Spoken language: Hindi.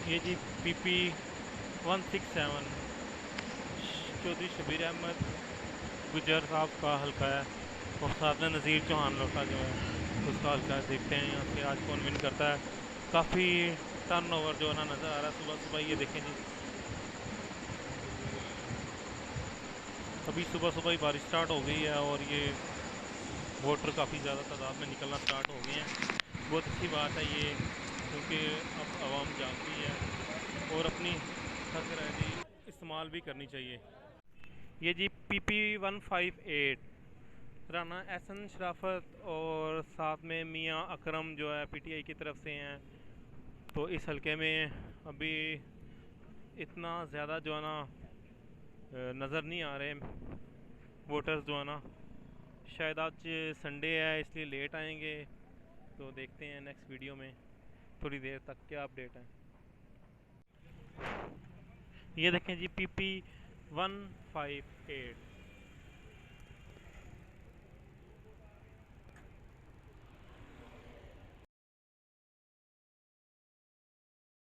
ये जी PP 167 चौधरी शबीर अहमद गुजर साहब का हल्का है, और साथ में नज़ीर चौहान लोटा जो है उसका हल्का है। देखते हैं यहाँ से आज कौन विन करता है। काफ़ी टर्न ओवर जो है ना नज़र आ रहा है सुबह सुबह। ये देखें जी, अभी सुबह सुबह ही बारिश स्टार्ट हो गई है और ये वोटर काफ़ी ज़्यादा तादाद में निकलना स्टार्ट हो गए हैं। बहुत अच्छी बात है ये, क्योंकि अब आवाम जाग गई है और अपनी हक राय इस्तेमाल भी करनी चाहिए। ये जी PP 158 राना एहसन शराफत और साथ में मियाँ अकरम जो है PTI की तरफ से हैं। तो इस हलके में अभी इतना ज़्यादा जो है ना नज़र नहीं आ रहे वोटर्स जो है ना। शायद आज संडे है इसलिए लेट आएंगे। तो देखते हैं नेक्स्ट वीडियो में थोड़ी देर तक क्या अपडेट है। ये देखें जी PP 158